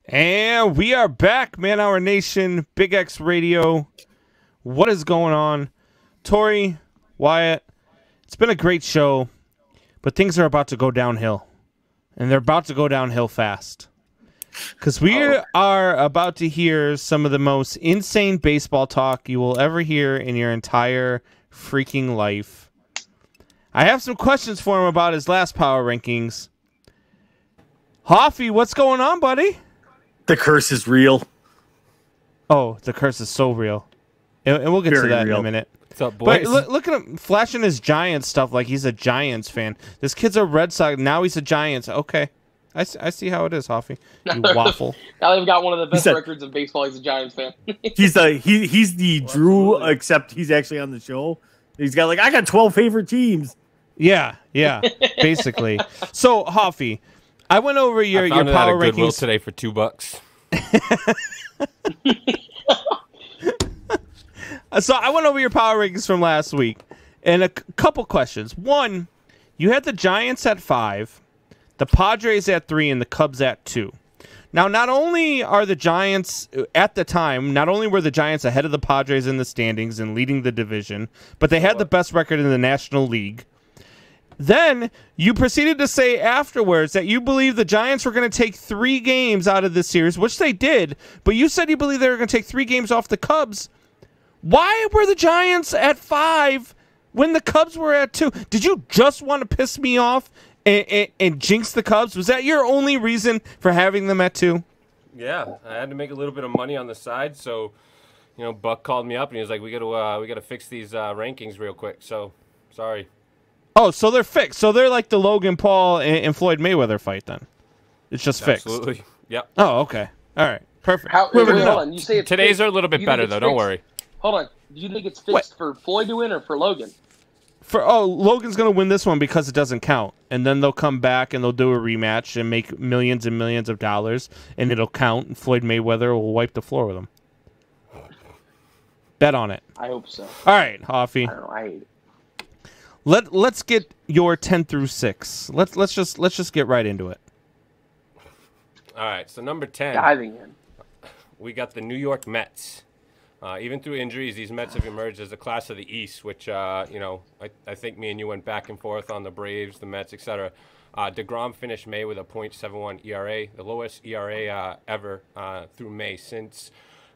And we are back, Man Hour Nation, Big X Radio. What is going on? Tori, Wyatt, it's been a great show, but things are about to go downhill. And they're about to go downhill fast. Because we are about to hear some of the most insane baseball talk you will ever hear in your entire freaking life. I have some questions for him about his last power rankings. Hoffy, what's going on, buddy? The curse is real. Oh, the curse is so real. And we'll get to that in a minute. What's up, boys? But look at him flashing his Giants stuff like he's a Giants fan. This kid's a Red Sox. Now he's a Giants. Okay. I see how it is, Hoffy. You waffle. Now they've got one of the best records in baseball. He's a Giants fan. He's the Drew, absolutely. Except he's actually on the show. He's got I got 12 favorite teams. Yeah, basically. So, Hoffy, I went over your power rankings today for $2. So I went over your power rankings from last week, and a couple questions. One, you had the Giants at 5, the Padres at 3, and the Cubs at 2. Now, not only are the Giants, at the time, not only were the Giants ahead of the Padres in the standings and leading the division, but they had the best record in the National League. Then you proceeded to say afterwards that you believe the Giants were going to take 3 games out of this series, which they did, but you said you believe they were going to take 3 games off the Cubs. Why were the Giants at 5 when the Cubs were at 2? Did you just want to piss me off and jinx the Cubs? Was that your only reason for having them at 2? Yeah, I had to make a little bit of money on the side, so Buck called me up and he was like, "We got to fix these rankings real quick." So, sorry. Oh, so they're fixed. So they're like the Logan Paul and Floyd Mayweather fight then. It's just fixed. Absolutely. Yep. Oh, okay. All right. Perfect. Hold on. You say it's Today's fixed. are a little bit better though. Don't worry. Hold on. Do you think it's fixed for Floyd to win or for Logan? Logan's going to win this one because it doesn't count. And then they'll come back and they'll do a rematch and make millions and millions of dollars, and it'll count, and Floyd Mayweather will wipe the floor with him. Bet on it. I hope so. All right, Hoffy. I don't know. I hate it. Let's get your 10 through 6. Let's just get right into it. All right, so number 10. Diving in. We got the New York Mets. Even through injuries, these Mets have emerged as the class of the East, which, I think me and you went back and forth on the Braves, the Mets, etc. DeGrom finished May with a .71 ERA, the lowest ERA ever through May since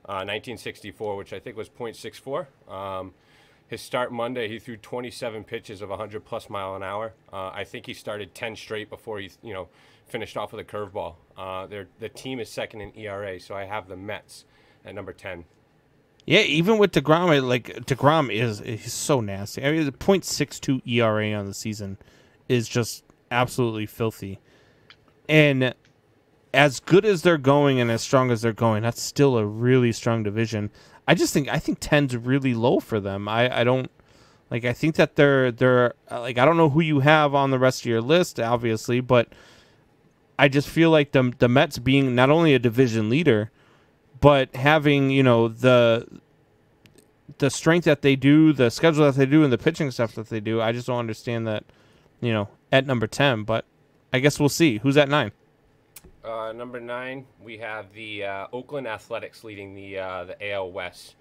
1964, which I think was .64. His start Monday, he threw 27 pitches of 100-plus mile an hour. I think he started 10 straight before he, finished off with a curveball. The team is second in ERA, so I have the Mets at number 10. Yeah, even with DeGrom, DeGrom he's so nasty. I mean, the .62 ERA on the season is just absolutely filthy. And as good as they're going and as strong as they're going, that's still a really strong division. I think 10's really low for them. I think that they're I don't know who you have on the rest of your list, obviously, but I just feel like the Mets being not only a division leader, but having, the strength that they do, the schedule that they do, and the pitching stuff that they do, I just don't understand that, at number 10. But I guess we'll see. Who's at 9? Number 9, we have the Oakland Athletics leading the AL West.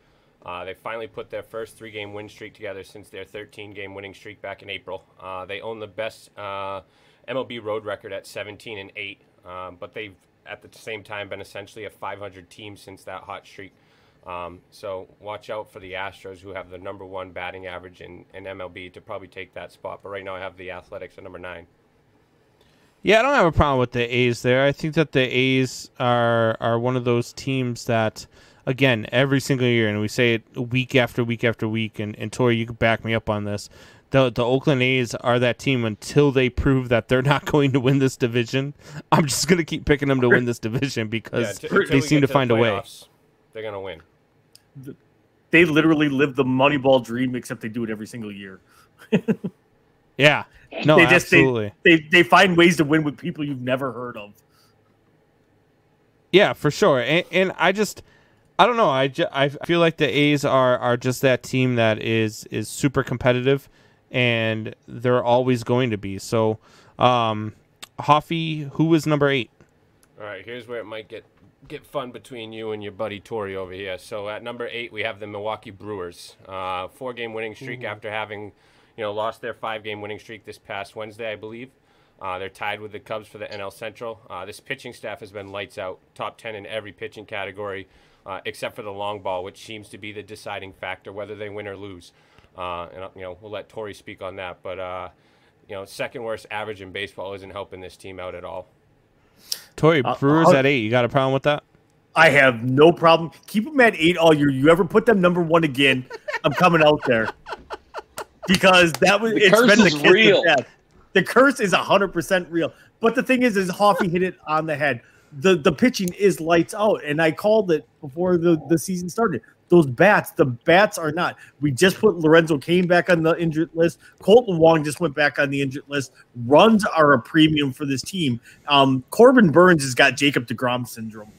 They finally put their first 3-game win streak together since their 13-game winning streak back in April. They own the best MLB road record at 17-8, but they've at the same time been essentially a 500 team since that hot streak. So watch out for the Astros, who have the number 1 batting average in MLB, to probably take that spot. But right now I have the Athletics at number 9. Yeah, I don't have a problem with the A's there. I think that the A's are one of those teams that, again, every single year, and we say it week after week after week, and Tori, you can back me up on this, the Oakland A's are that team until they prove that they're not going to win this division. I'm just going to keep picking them to win this division because they seem to find a way. They're going to win. They literally live the Moneyball dream, except they do it every single year. Yeah. No, absolutely. They find ways to win with people you've never heard of. Yeah, for sure. And I don't know. I feel like the A's are just that team that is super competitive, and they're always going to be. So, Hoffy, who was number 8? All right, here's where it might get get fun between you and your buddy Tori over here. So at number 8, we have the Milwaukee Brewers. 4-game winning streak after having, lost their 5-game winning streak this past Wednesday, I believe. They're tied with the Cubs for the NL Central. This pitching staff has been lights out, top 10 in every pitching category, except for the long ball, which seems to be the deciding factor whether they win or lose. We'll let Tori speak on that. But second worst average in baseball isn't helping this team out at all. Tori, Brewers at 8. You got a problem with that? I have no problem. Keep them at 8 all year. You ever put them number 1 again, I'm coming out there. Because it's curse been the is kiss real. of death. The curse is 100% real. But the thing is Hoffy hit it on the head. The pitching is lights out, and I called it before the season started. The bats are not. We just put Lorenzo Cain back on the injured list. Colton Wong just went back on the injured list. Runs are a premium for this team. Corbin Burns has got Jacob deGrom syndrome.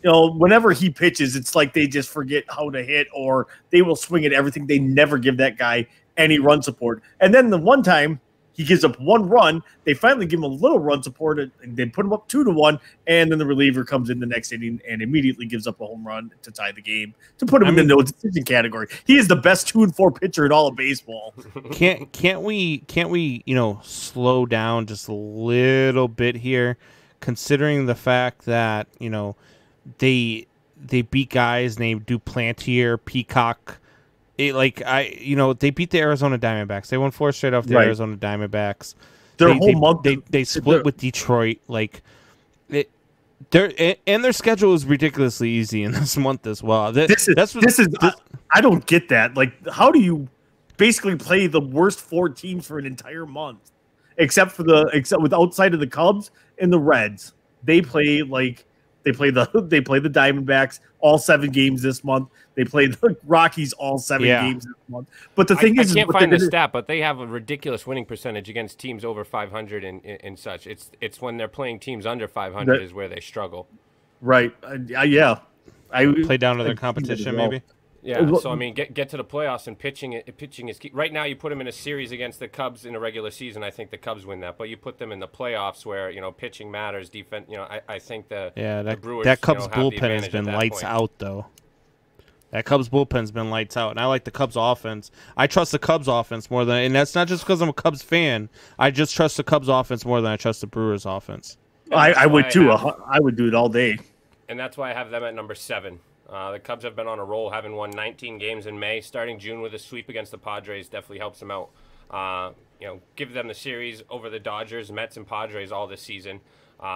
Whenever he pitches, it's like they just forget how to hit, or they will swing at everything. They never give that guy any run support. And then the one time he gives up 1 run, they finally give him a little run support, and they put him up 2-1, and then the reliever comes in the next inning and immediately gives up a home run to tie the game, to put him in the no decision category. He is the best 2-4 pitcher in all of baseball. Can't we slow down just a little bit here, considering the fact that they beat guys named Duplantier, Peacock. They beat the Arizona Diamondbacks. They won 4 straight off the Arizona Diamondbacks. They split with Detroit. Their schedule is ridiculously easy in this month as well. I don't get that. How do you basically play the worst 4 teams for an entire month, except with outside of the Cubs and the Reds? They play the Diamondbacks all 7 games this month. They play the Rockies all 7 games this month. But the thing is, I can't find the stat, but they have a ridiculous winning percentage against teams over 500 and such. It's when they're playing teams under 500 is where they struggle. Right. Yeah. Play down to their competition, maybe. Yeah, so get to the playoffs, and pitching is key. Right now, you put them in a series against the Cubs in a regular season. I think the Cubs win that, but you put them in the playoffs where pitching matters. Defense, I think the Brewers, that Cubs bullpen has been lights out though. That Cubs bullpen's been lights out, and I like the Cubs offense. I trust the Cubs offense more than, and that's not just because I'm a Cubs fan. I just trust the Cubs offense more than I trust the Brewers offense. I would too. I would do it all day. And that's why I have them at number 7. The Cubs have been on a roll, having won 19 games in May. Starting June with a sweep against the Padres definitely helps them out. Give them the series over the Dodgers, Mets, and Padres all this season.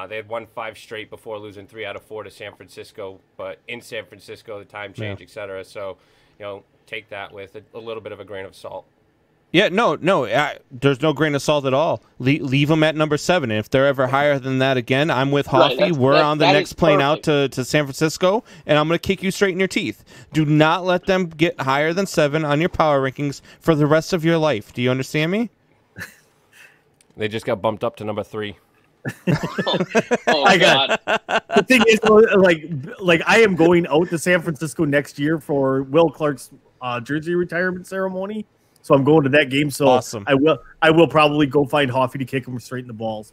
They had won 5 straight before losing 3 out of 4 to San Francisco. But in San Francisco, the time change, etc. So, take that with a little bit of a grain of salt. Yeah, no, there's no grain of salt at all. Leave them at number 7. If they're ever higher than that again, I'm with Hoffy. Right, We're on the next plane perfect. out to San Francisco, and I'm going to kick you straight in your teeth. Do not let them get higher than 7 on your power rankings for the rest of your life. Do you understand me? They just got bumped up to number 3. Oh God! The thing is, I am going out to San Francisco next year for Will Clark's jersey retirement ceremony. So I'm going to that game. So awesome. I will probably go find Hoffy to kick him straight in the balls.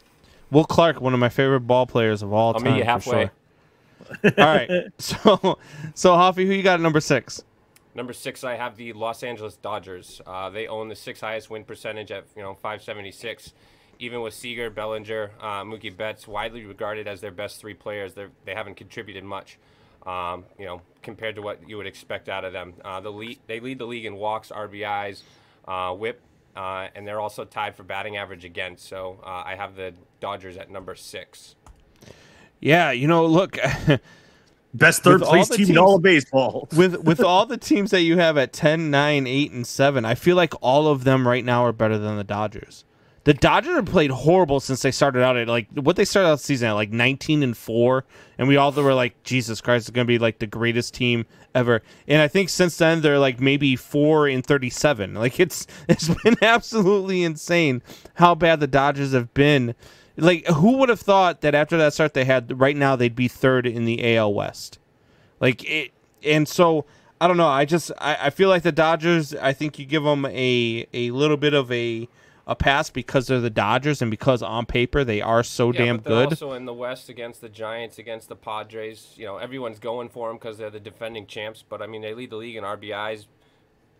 Will Clark, one of my favorite ball players of all time. I'll meet you halfway. Sure. All right. So Hoffy, who you got at number 6? Number 6, I have the Los Angeles Dodgers. They own the 6th highest win percentage at 576. Even with Seager, Bellinger, Mookie Betts, widely regarded as their best 3 players, they haven't contributed much. Compared to what you would expect out of them. They lead the league in walks, RBIs, WHIP, and they're also tied for batting average again. So I have the Dodgers at number 6. Yeah, look, best third place team in all of baseball. with all the teams that you have at 10, 9, 8, and 7, I feel like all of them right now are better than the Dodgers. The Dodgers have played horrible since they started out at what they started out the season at 19-4, and we all were like, Jesus Christ, it's going to be the greatest team ever. And I think since then they're maybe 4-37. It's been absolutely insane how bad the Dodgers have been. Who would have thought that after that start they had right now they'd be 3rd in the AL West? And so I don't know. I feel like the Dodgers. I think you give them a little bit of a a pass because they're the Dodgers and because on paper they are so damn but they're good. also in the West against the Giants, against the Padres. You know, everyone's going for them because they're the defending champs. But I mean, they lead the league in RBIs,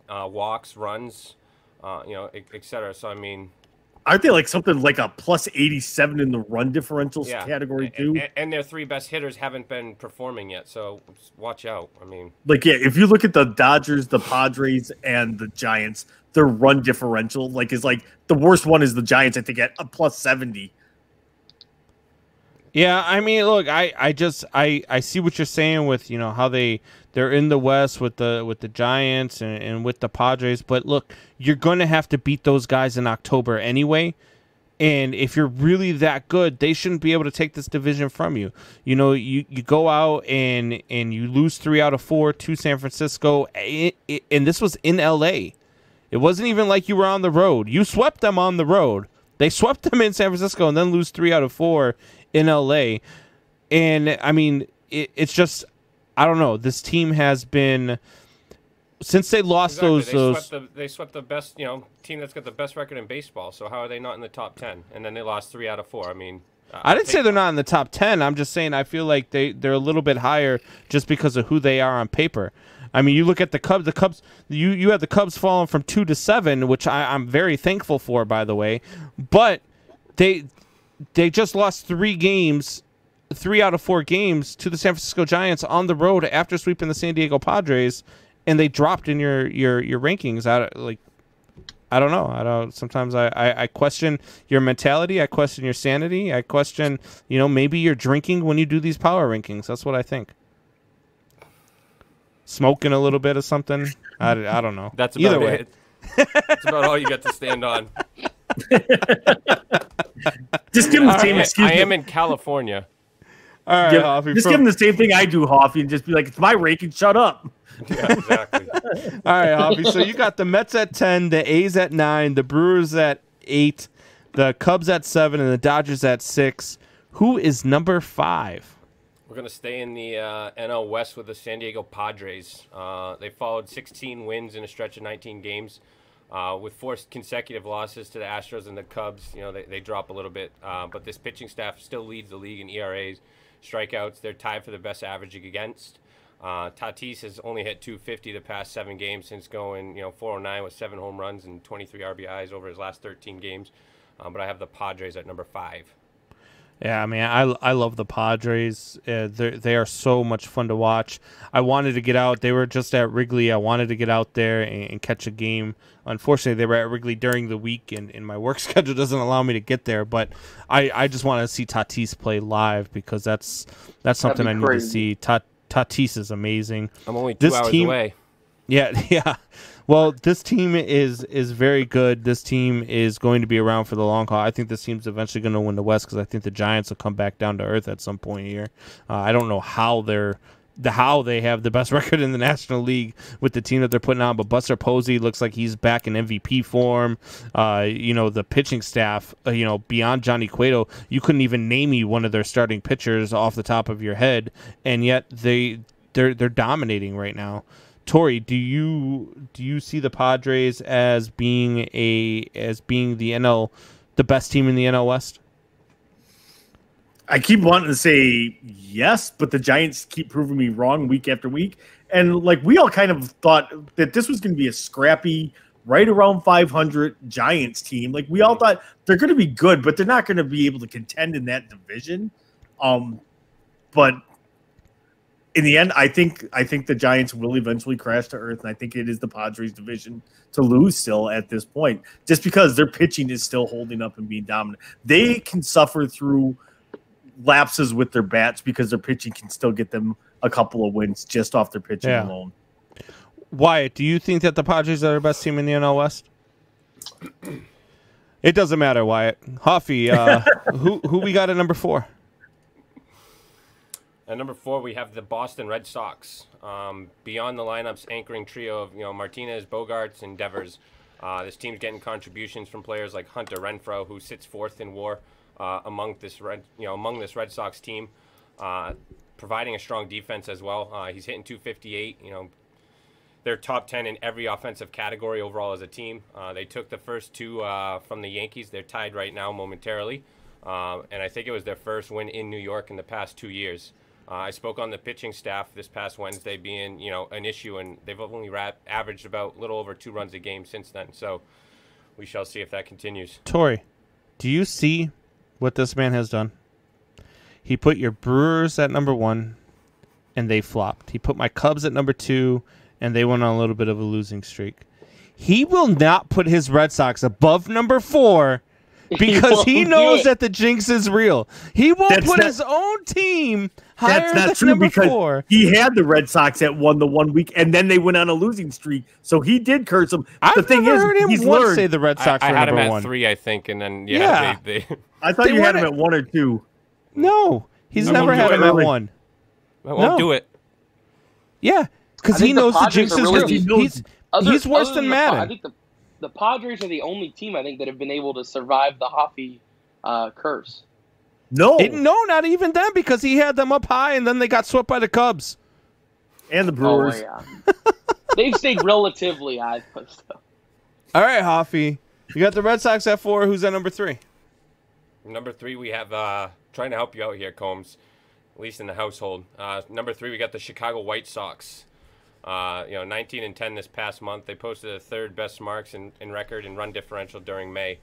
walks, runs, et cetera. So I mean, aren't they like something like a plus 87 in the run differentials category too? And their 3 best hitters haven't been performing yet, so watch out. I mean, like, yeah, if you look at the Dodgers, the Padres, and the Giants, their run differential is like the worst one is the Giants, I think, at a plus 70. Yeah, I mean, look, I see what you're saying with how they're in the West with the Giants and with the Padres, but look, you're going to have to beat those guys in October anyway. And if you're really that good, they shouldn't be able to take this division from you. You go out and you lose 3 out of 4 to San Francisco, and this was in LA. It wasn't even like you were on the road. You swept them on the road. They swept them in San Francisco and then lose 3 out of 4 in LA. And I mean, it's just, I don't know. This team has been, since they lost they swept the best, team that's got the best record in baseball. So how are they not in the top 10? And then they lost 3 out of 4. I mean, I didn't say they're not in the top 10. I'm just saying I feel like they're a little bit higher just because of who they are on paper. I mean, you look at the Cubs. The Cubs, you had the Cubs falling from 2 to 7, which I'm very thankful for, by the way. But they just lost 3 out of 4 games to the San Francisco Giants on the road after sweeping the San Diego Padres, and they dropped in your rankings. I don't know. Sometimes I question your mentality. I question your sanity. I question, maybe you're drinking when you do these power rankings. That's what I think. Smoking a little bit of something. I don't know. That's about Either way. That's about all you get to stand on. Just give him the same excuse. I am in California. All right, Hoffy, just give him the same thing I do, Hoffy, and just be like, it's my ranking, shut up. Yeah, exactly. All right, Hoffy, so you got the Mets at 10, the A's at 9, the Brewers at 8, the Cubs at 7, and the Dodgers at 6. Who is number 5? We're going to stay in the NL West with the San Diego Padres. They followed 16 wins in a stretch of 19 games. With 4 consecutive losses to the Astros and the Cubs, they drop a little bit. But this pitching staff still leads the league in ERAs, strikeouts. They're tied for the best averaging against. Tatis has only hit 250 the past 7 games since going 409 with 7 home runs and 23 RBIs over his last 13 games. But I have the Padres at number 5. Yeah, I mean, I love the Padres. They are so much fun to watch. I wanted to get out. They were just at Wrigley. I wanted to get out there and catch a game. Unfortunately, they were at Wrigley during the week, and my work schedule doesn't allow me to get there. But I just want to see Tatis play live because that's something I need to see. Tatis is amazing. I'm only 2 hours away. Yeah. Well, this team is very good. This team is going to be around for the long haul. I think this team's eventually going to win the West because I think the Giants will come back down to earth at some point here. I don't know how they have the best record in the National League with the team that they're putting on, but Buster Posey looks like he's back in MVP form. The pitching staff, beyond Johnny Cueto, you couldn't even name me one of their starting pitchers off the top of your head, and yet they're dominating right now. Tori, do you see the Padres as being the best team in the NL West? I keep wanting to say yes, but the Giants keep proving me wrong week after week. And we all kind of thought that this was going to be a scrappy, right around 500 Giants team. We all thought they're going to be good, but they're not going to be able to contend in that division. But in the end, I think the Giants will eventually crash to earth, and I think it is the Padres' division to lose still at this point, just because their pitching is still holding up and being dominant. They can suffer through lapses with their bats because their pitching can still get them a couple of wins just off their pitching alone. Wyatt, do you think that the Padres are the best team in the NL West? It doesn't matter, Wyatt. Hoffy, who we got at number 4? At number 4, we have the Boston Red Sox. Beyond the lineup's anchoring trio of Martinez, Bogarts, and Devers, this team's getting contributions from players like Hunter Renfroe, who sits 4th in WAR among this Red Sox team, providing a strong defense as well. He's hitting 258. they're top 10 in every offensive category overall as a team. They took the first two from the Yankees. They're tied right now momentarily. And I think it was their first win in New York in the past 2 years. I spoke on the pitching staff this past Wednesday being, an issue, and they've only averaged about a little over 2 runs a game since then. So we shall see if that continues. Tori, do you see what this man has done? He put your Brewers at number 1, and they flopped. He put my Cubs at number 2, and they went on a little bit of a losing streak. He will not put his Red Sox above number 4 because he knows that the jinx is real. He won't put his own team higher than number 4. He had the Red Sox at 1 the 1 week, and then they went on a losing streak. So he did curse them. I've never heard him once say the Red Sox were number 1. I had him at 3, I think, and then they I thought you had him at 1 or 2. No, he's never had him at 1. I won't do it. Yeah, because he knows the jinx is real. He's worse than Madden. I think the Padres are the only team, I think, that have been able to survive the Hoffy curse. No, not even them, because he had them up high, and then they got swept by the Cubs. And the Brewers. Oh, yeah. They've stayed relatively high. All right, Hoffy. You got the Red Sox at 4. Who's at number 3? Number 3, we have, trying to help you out here, Combs, at least in the household. Number 3, we got the Chicago White Sox. 19-10 this past month. They posted the 3rd best marks in record and run differential during May.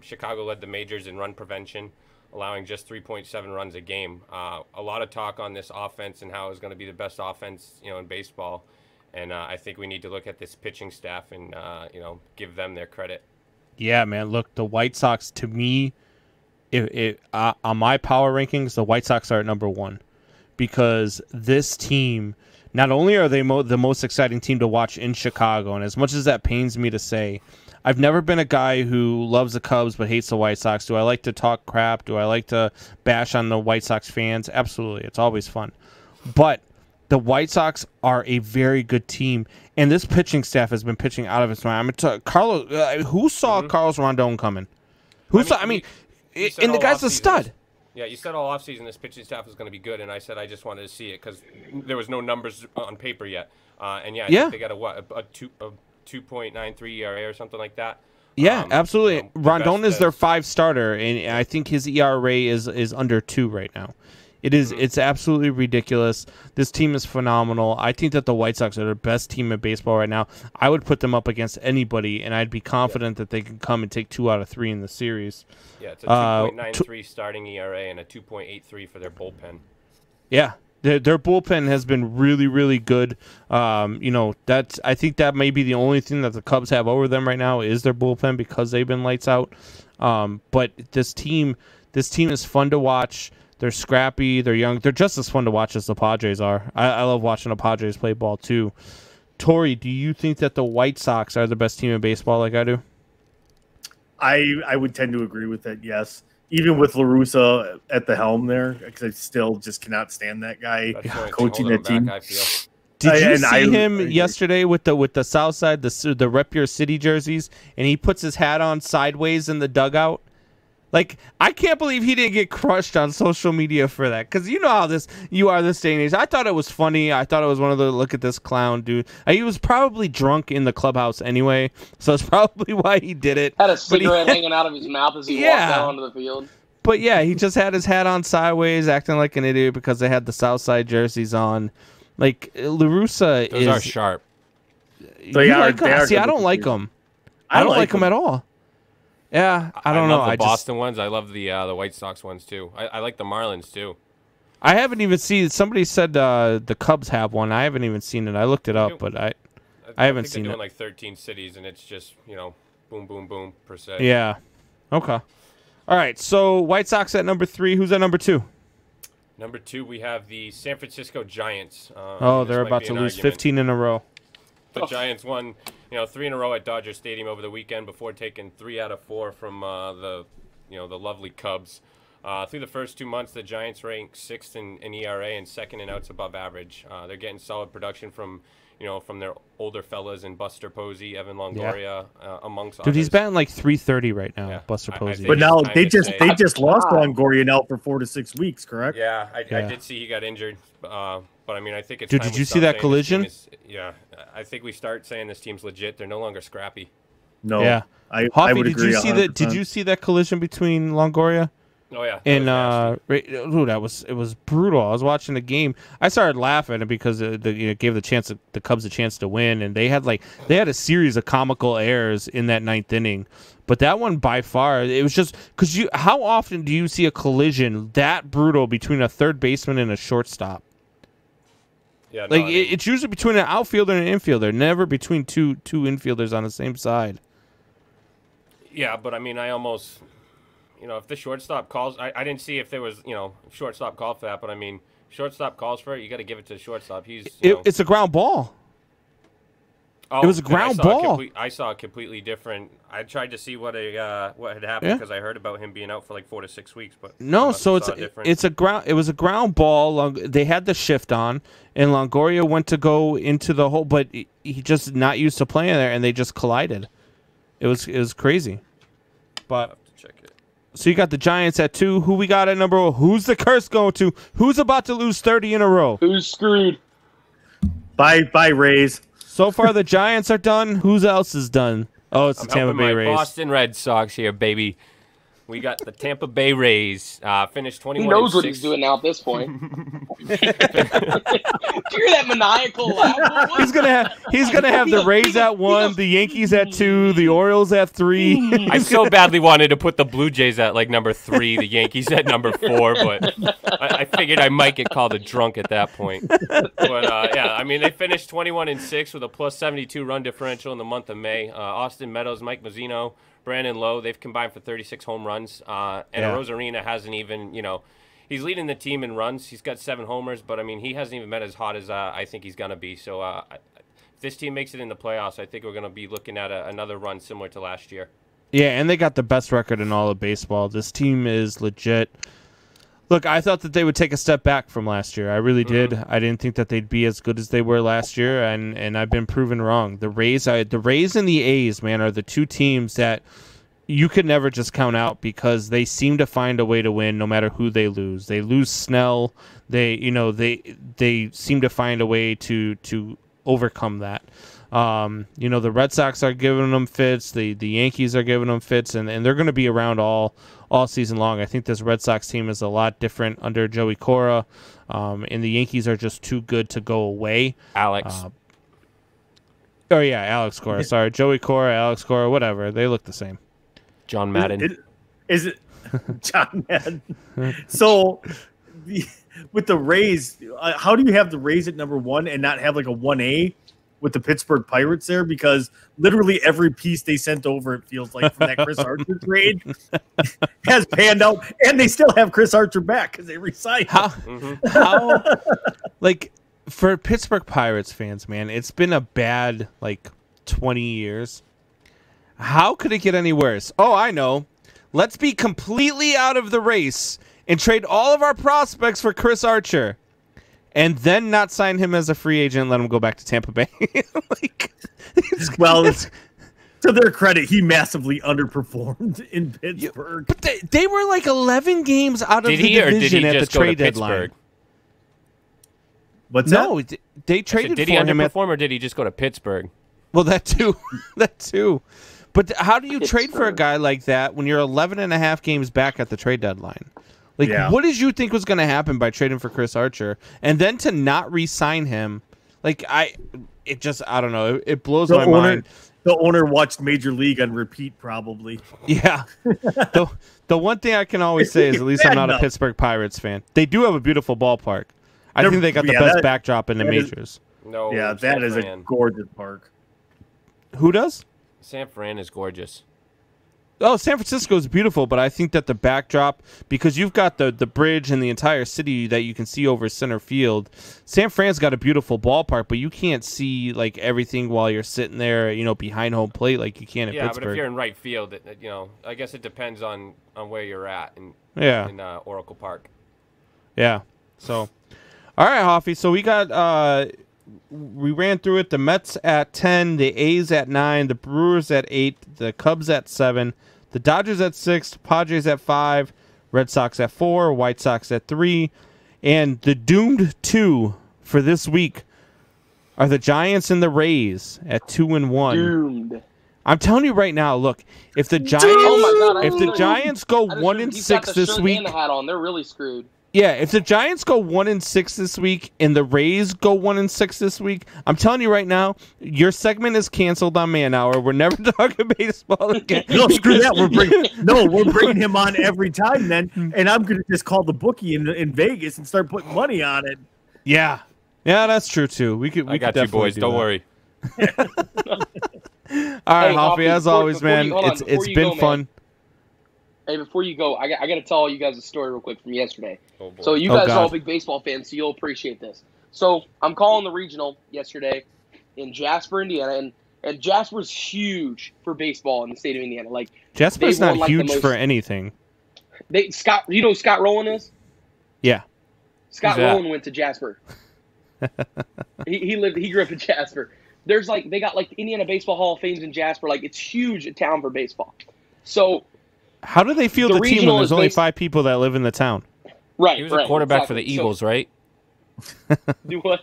Chicago led the majors in run prevention, allowing just 3.7 runs a game. A lot of talk on this offense and how it's going to be the best offense, in baseball. And I think we need to look at this pitching staff and, give them their credit. Yeah, man. Look, the White Sox, to me, on my power rankings, the White Sox are at number 1 because this team, not only are they the most exciting team to watch in Chicago, and as much as that pains me to say, I've never been a guy who loves the Cubs but hates the White Sox. Do I like to talk crap? Do I like to bash on the White Sox fans? Absolutely. It's always fun. But the White Sox are a very good team, and this pitching staff has been pitching out of its mind. Carlos, who saw Carlos Rondon coming? And the guy's a stud. Yeah, you said all offseason this pitching staff was going to be good, and I said I just wanted to see it because there was no numbers on paper yet. I think they got a 2.93 ERA or something like that. Yeah, absolutely. Rondon is their 5 starter, and I think his ERA is under 2 right now. It's absolutely ridiculous. This team is phenomenal. I think that the White Sox are the best team in baseball right now. I would put them up against anybody, and I'd be confident that they can come and take 2 out of 3 in the series. Yeah, it's a 2.93 starting ERA and a 2.83 for their bullpen. Yeah, their bullpen has been really, really good. I think that may be the only thing that the Cubs have over them right now is their bullpen because they've been lights out. But this team is fun to watch. They're scrappy. They're young. They're just as fun to watch as the Padres are. I love watching the Padres play ball, too. Tori, do you think that the White Sox are the best team in baseball like I do? I would tend to agree with that, yes. Even with La Russa at the helm there, because I still just cannot stand that guy coaching that team. Did you see him yesterday with the South Side, the Rep Your City jerseys, and he puts his hat on sideways in the dugout? Like, I can't believe he didn't get crushed on social media for that. Because you know how you are this day and age. I thought it was funny. I thought it was one of the look at this clown dude. He was probably drunk in the clubhouse anyway. So it's probably why he did it. Had a cigarette hanging out of his mouth as he walked out onto the field. But yeah, he just had his hat on sideways, acting like an idiot because they had the Southside jerseys on. Like, La Russa Those are sharp. They are. See, I don't like them. I don't like them at all. Yeah, I don't know. I love the Boston ones. I love the White Sox ones too. I like the Marlins too. I haven't even seen. Somebody said the Cubs have one. I haven't even seen it. I looked it up, but I haven't seen it. They're doing like 13 cities, and it's just boom, boom, boom per se. Yeah. Okay. All right. So White Sox at number 3. Who's at number 2? Number 2, we have the San Francisco Giants. They're about to lose 15 in a row. The Giants won, 3 in a row at Dodger Stadium over the weekend before taking 3 out of 4 from the lovely Cubs. Through the first 2 months, the Giants rank 6th in ERA and 2nd in outs above average. They're getting solid production from their older fellas in Buster Posey, Evan Longoria, amongst others. Dude, he's batting like 330 right now, Yeah. Buster Posey. But now they just lost Wow. Longoria now for 4 to 6 weeks, correct? Yeah, I did see he got injured. But I mean, I think it's Dude, time did we you start see that saying collision? this team is- I think we start saying this team's legit. They're no longer scrappy. No. Yeah. I Hoffy, would did agree. you see that? 100%. Did you see that collision between Longoria Oh yeah, and that was nasty. dude, it was brutal. I was watching the game. I started laughing because it gave the Cubs a chance to win, and they had a series of comical errors in that ninth inning. But that one by far, it was just because how often do you see a collision that brutal between a third baseman and a shortstop? Yeah, no, I mean, It's usually between an outfielder and an infielder, never between two infielders on the same side. yeah, but I mean, I almost, if the shortstop calls, I didn't see if there was, shortstop call for that, but I mean, shortstop calls for it, you got to give it to the shortstop. It's a ground ball. Oh, it was a then ground ball. I saw a completely different. I tried to see what had happened because I heard about him being out for like 4 to 6 weeks. But No, I so saw different. it was a ground ball. They had the shift on, and Longoria went to go into the hole, but he just not used to playing there, and they just collided. It was crazy. I'll But have to check it. so you got the Giants at 2. Who we got at number 1? Who's the curse going to? Who's about to lose 30 in a row? Who's screwed? Bye, Rays. So far, the Giants are done. Who's else is done? Oh, it's the I'm Tampa helping Bay my Rays. Boston Red Sox here, baby. We got the Tampa Bay Rays. Finished 21. He knows and what 6. he's doing now at this point. Do you hear that maniacal laugh? He's gonna have the Rays at 1, the Yankees at 2, the Orioles at 3. I so badly wanted to put the Blue Jays at like number 3, the Yankees at number 4, but I figured I might get called a drunk at that point. But yeah, I mean, they finished 21 and 6 with a plus 72 run differential in the month of May. Austin Meadows, Mike Mazzino, Brandon Lowe, they've combined for 36 home runs. And Rosarina hasn't even, he's leading the team in runs. He's got 7 homers, but I mean, he hasn't even been as hot as I think he's going to be. So if this team makes it in the playoffs, I think we're going to be looking at another run similar to last year. Yeah, and they got the best record in all of baseball. This team is legit. Look, I thought that they would take a step back from last year. I really did. I didn't think that they'd be as good as they were last year, and I've been proven wrong. The Rays and the A's, man, are the two teams that you could never just count out because they seem to find a way to win no matter who they lose. They lose Snell. They seem to find a way to overcome that. The Red Sox are giving them fits. The Yankees are giving them fits, and they're going to be around all season long. I think this Red Sox team is a lot different under Joey Cora, and the Yankees are just too good to go away. Alex. Alex Cora. Sorry, Joey Cora, Alex Cora, whatever. They look the same. John Madden. Is it John Madden? So with the Rays, how do you have the Rays at number 1 and not have like a 1A with the Pittsburgh Pirates there? Because literally every piece they sent over, it feels like, from that Chris Archer trade has panned out, and they still have Chris Archer back because they resigned him. How like for Pittsburgh Pirates fans, man, it's been a bad 20 years. How could it get any worse? Oh, I know. Let's be completely out of the race and trade all of our prospects for Chris Archer. And then not sign him as a free agent and let him go back to Tampa Bay. To their credit, he massively underperformed in Pittsburgh. But they were 11 games out of the division at the trade deadline. What's no, that? they traded did for he him underperform or did he just go to Pittsburgh? Well, that too. That too. But how do you trade for a guy like that when you're 11 and a half games back at the trade deadline? What did you think was going to happen by trading for Chris Archer and then to not re-sign him? I don't know. It blows my mind. The owner watched Major League on repeat, probably. Yeah. The one thing I can always say is at least I'm not a Pittsburgh Pirates fan. They do have a beautiful ballpark. I think they got the best backdrop in the majors. No. Yeah, that is a gorgeous park. Who does? San Fran is gorgeous. Oh, San Francisco is beautiful, but I think that the backdrop, because you've got the bridge and the entire city that you can see over center field. San Fran's got a beautiful ballpark, but you can't see like everything while you're sitting there, behind home plate like you can at Pittsburgh. But if you're in right field, I guess it depends on where you're at in Oracle Park. Yeah. So, all right, Hoffy. So we got we ran through it. The Mets at 10, the A's at 9, the Brewers at 8, the Cubs at 7, the Dodgers at 6, Padres at 5, Red Sox at 4, White Sox at 3, and the doomed 2 for this week are the Giants and the Rays at 2-1. Doomed. I'm telling you right now. Look, if the Giants, go 1-6 this week, and the hat on, they're really screwed. Yeah, if the Giants go 1-6 this week and the Rays go 1-6 this week, I'm telling you right now, your segment is canceled on Man Hour. We're never talking baseball again. No, screw that. We're bringing him on every time then, and I'm going to just call the bookie in Vegas and start putting money on it. Yeah, that's true too. I got you, boys. Don't worry. All right, Hoffy. As always, man, it's been fun. Hey, before you go, I got to tell you guys a story real quick from yesterday. So you guys are all big baseball fans, so you'll appreciate this. So I'm calling the regional yesterday in Jasper, Indiana, and Jasper's huge for baseball in the state of Indiana. Like Jasper's not huge for anything. Scott, you know who Scott Rowland is? Yeah. Scott Rowland went to Jasper. he grew up in Jasper. They got Indiana Baseball Hall of Fames in Jasper. Like it's huge a town for baseball. So how do they field the team when there's only 5 people that live in the town? Right, he was a quarterback for the Eagles, right? Do what?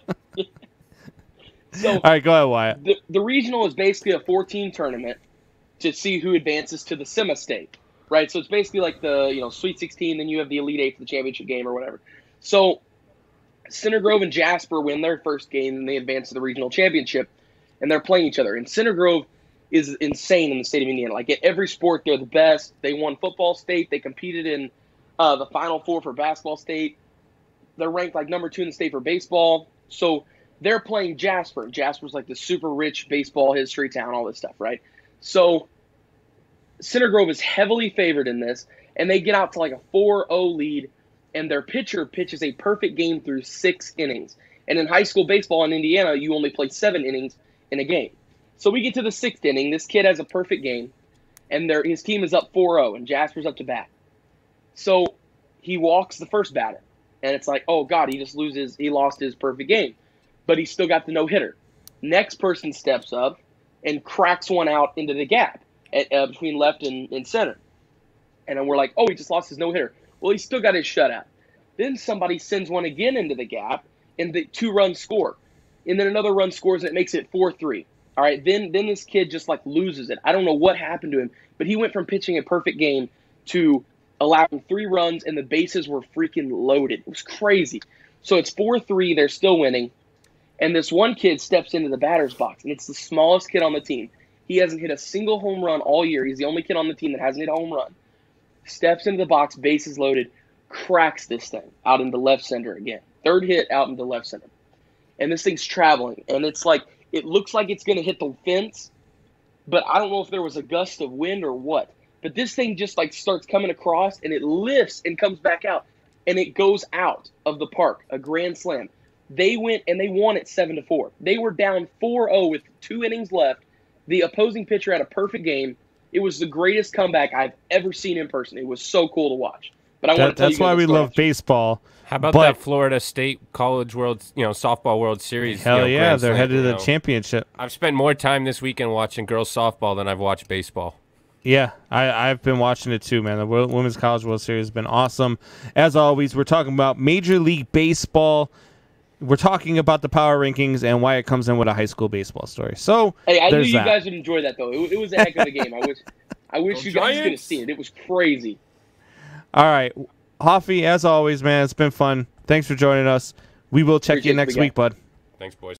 So, all right, go ahead, Wyatt. The regional is basically a 4-team tournament to see who advances to the semi-state, right? So it's basically like the Sweet 16, then you have the Elite 8 for the championship game or whatever. So Center Grove and Jasper win their first game, and they advance to the regional championship, and they're playing each other. And Center Grove is insane in the state of Indiana. Like at every sport, they're the best. They won football state. They competed in the Final Four for basketball state. They're ranked like number 2 in the state for baseball. So they're playing Jasper. Jasper's like the super rich baseball history town, all this stuff, right? So Center Grove is heavily favored in this, and they get out to like a 4-0 lead, and their pitcher pitches a perfect game through 6 innings. And in high school baseball in Indiana, you only play 7 innings in a game. So we get to the 6th inning. This kid has a perfect game, and his team is up 4-0, and Jasper's up to bat. So he walks the first batter, and it's like, oh, God, he lost his perfect game. But he's still got the no-hitter. Next person steps up and cracks one out into the gap between left and center. And then we're like, oh, he just lost his no-hitter. Well, he's still got his shutout. Then somebody sends one again into the gap, and the 2 runs score. And then another run scores, and it makes it 4-3. All right, then this kid just loses it. I don't know what happened to him, but he went from pitching a perfect game to allowing 3 runs, and the bases were freaking loaded. It was crazy. So it's 4-3. They're still winning. And this one kid steps into the batter's box, and it's the smallest kid on the team. He hasn't hit a single home run all year. He's the only kid on the team that hasn't hit a home run. Steps into the box, bases loaded, cracks this thing out into left center again. 3rd hit out into left center. And this thing's traveling, and it looks like it's going to hit the fence, but I don't know if there was a gust of wind or what. But this thing just starts coming across, and it lifts and comes back out, and it goes out of the park, a grand slam. They went and they won it 7-4. They were down 4-0 with 2 innings left. The opposing pitcher had a perfect game. It was the greatest comeback I've ever seen in person. It was so cool to watch. But I want to tell you that's why we love baseball. How about that Florida State College World, softball World Series? Hell yeah, they're headed to the championship. I've spent more time this weekend watching girls softball than I've watched baseball. Yeah, I've been watching it too, man. The Women's College World Series has been awesome. As always, we're talking about Major League Baseball. We're talking about the power rankings and why it comes in with a high school baseball story. So, hey, I knew you guys would enjoy that though. It was a heck of a game. I wish you guys could have seen it. It was crazy. All right, Hoffy, as always, man, it's been fun. Thanks for joining us. We will check you next week, bud. Thanks, boys.